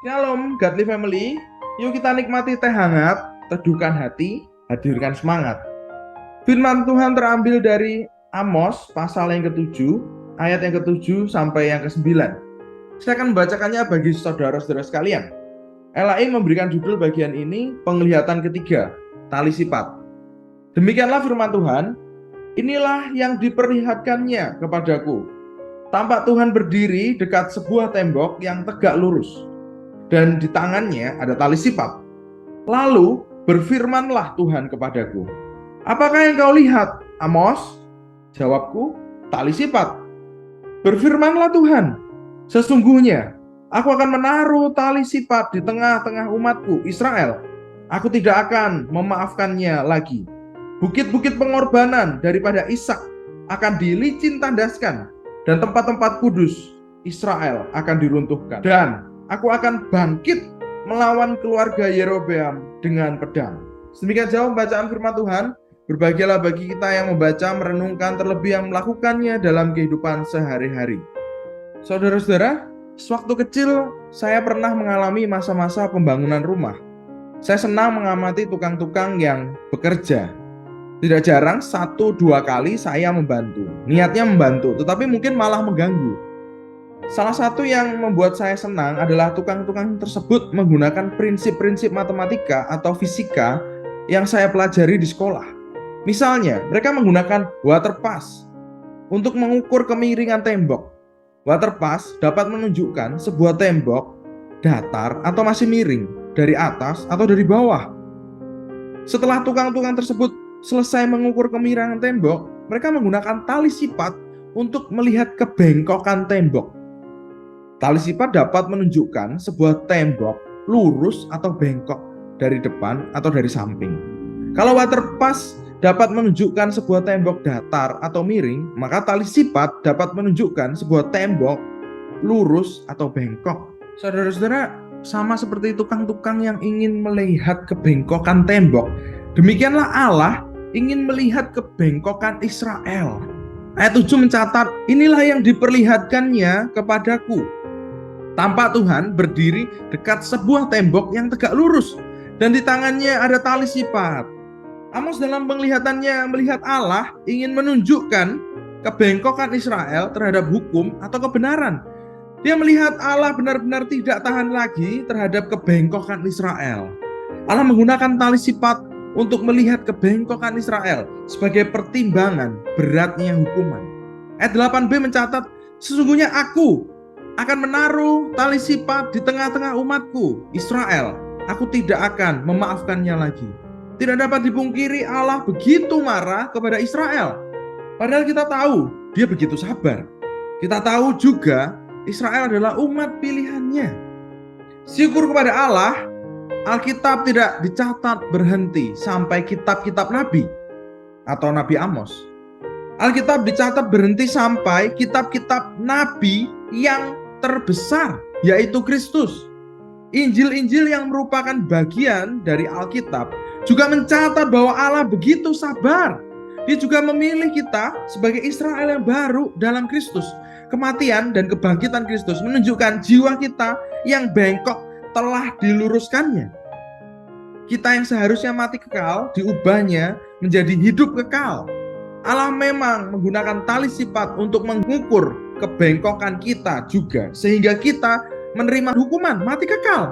Shalom, Godly Family. Yuk kita nikmati teh hangat, teduhkan hati, hadirkan semangat. Firman Tuhan terambil dari Amos pasal yang ke-7, ayat yang ke-7 sampai yang ke-9. Saya akan membacakannya bagi saudara-saudara sekalian. LAI memberikan judul bagian ini penglihatan ketiga, tali sifat. Demikianlah firman Tuhan, inilah yang diperlihatkannya kepadaku. Tampak Tuhan berdiri dekat sebuah tembok yang tegak lurus, dan di tangannya ada tali sifat. Lalu berfirmanlah Tuhan kepadaku, apakah yang kau lihat, Amos? Jawabku, tali sifat. Berfirmanlah Tuhan, sesungguhnya aku akan menaruh tali sifat di tengah-tengah umatku Israel. Aku tidak akan memaafkannya lagi. Bukit-bukit pengorbanan daripada Ishak akan dilicin tandaskan, dan tempat-tempat kudus Israel akan diruntuhkan. Dan aku akan bangkit melawan keluarga Yerobeam dengan pedang. Demikian jauh bacaan firman Tuhan. Berbahagialah bagi kita yang membaca, merenungkan, terlebih yang melakukannya dalam kehidupan sehari-hari. Saudara-saudara, sewaktu kecil saya pernah mengalami masa-masa pembangunan rumah. Saya senang mengamati tukang-tukang yang bekerja. Tidak jarang 1-2 kali saya membantu. Niatnya membantu, tetapi mungkin malah mengganggu. Salah satu yang membuat saya senang adalah tukang-tukang tersebut menggunakan prinsip-prinsip matematika atau fisika yang saya pelajari di sekolah. Misalnya, mereka menggunakan water pass untuk mengukur kemiringan tembok. Water pass dapat menunjukkan sebuah tembok datar atau masih miring dari atas atau dari bawah. Setelah tukang-tukang tersebut selesai mengukur kemiringan tembok, mereka menggunakan tali sifat untuk melihat kebengkokan tembok. Tali sifat dapat menunjukkan sebuah tembok lurus atau bengkok dari depan atau dari samping. Kalau water pass dapat menunjukkan sebuah tembok datar atau miring, maka tali sifat dapat menunjukkan sebuah tembok lurus atau bengkok. Saudara-saudara, sama seperti tukang-tukang yang ingin melihat kebengkokan tembok, demikianlah Allah ingin melihat kebengkokan Israel. Ayat 7 mencatat, inilah yang diperlihatkannya kepadaku. Tampak Tuhan berdiri dekat sebuah tembok yang tegak lurus, dan di tangannya ada tali sifat. Amos dalam penglihatannya melihat Allah ingin menunjukkan kebengkokan Israel terhadap hukum atau kebenaran. Dia melihat Allah benar-benar tidak tahan lagi terhadap kebengkokan Israel. Allah menggunakan tali sifat untuk melihat kebengkokan Israel sebagai pertimbangan beratnya hukuman. Ayat 8b mencatat, sesungguhnya aku akan menaruh tali sifat di tengah-tengah umatku Israel. Aku tidak akan memaafkannya lagi. Tidak dapat dipungkiri Allah begitu marah kepada Israel. Padahal kita tahu dia begitu sabar. Kita tahu juga Israel adalah umat pilihannya. Syukur kepada Allah, Alkitab tidak dicatat berhenti sampai kitab-kitab Nabi atau Nabi Amos. Alkitab dicatat berhenti sampai kitab-kitab Nabi yang terbesar, yaitu Kristus. Injil-injil yang merupakan bagian dari Alkitab juga mencatat bahwa Allah begitu sabar. Dia juga memilih kita sebagai Israel yang baru dalam Kristus. Kematian dan kebangkitan Kristus menunjukkan jiwa kita yang bengkok telah diluruskannya. Kita yang seharusnya mati kekal diubahnya menjadi hidup kekal. Allah memang menggunakan tali sifat untuk mengukur kebengkokan kita juga, sehingga kita menerima hukuman mati kekal.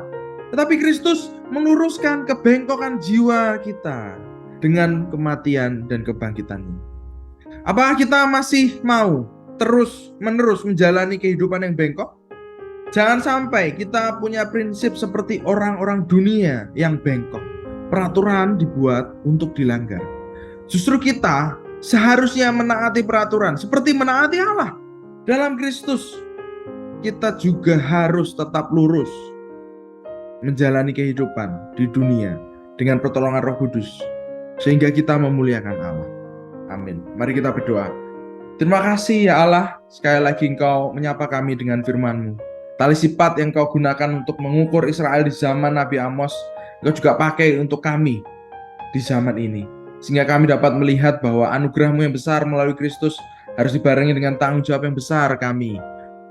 Tetapi Kristus meluruskan kebengkokan jiwa kita dengan kematian dan kebangkitannya. Apakah kita masih mau terus-menerus menjalani kehidupan yang bengkok? Jangan sampai kita punya prinsip seperti orang-orang dunia yang bengkok. Peraturan dibuat untuk dilanggar. Justru kita seharusnya menaati peraturan seperti menaati Allah. Dalam Kristus, kita juga harus tetap lurus menjalani kehidupan di dunia dengan pertolongan Roh Kudus, sehingga kita memuliakan Allah. Amin. Mari kita berdoa. Terima kasih ya Allah, sekali lagi Engkau menyapa kami dengan firman-Mu. Tali sifat yang Kau gunakan untuk mengukur Israel di zaman Nabi Amos, Engkau juga pakai untuk kami di zaman ini, sehingga kami dapat melihat bahwa anugerah-Mu yang besar melalui Kristus harus dibarengi dengan tanggung jawab yang besar kami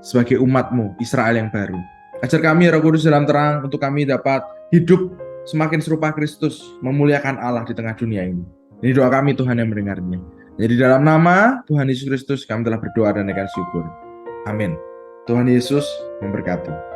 sebagai umat-Mu Israel yang baru. Ajar kami ya Roh Kudus dalam terang, untuk kami dapat hidup semakin serupa Kristus, memuliakan Allah di tengah dunia ini. Ini doa kami Tuhan yang mendengarnya. Jadi dalam nama Tuhan Yesus Kristus kami telah berdoa dan akan syukur. Amin. Tuhan Yesus memberkati.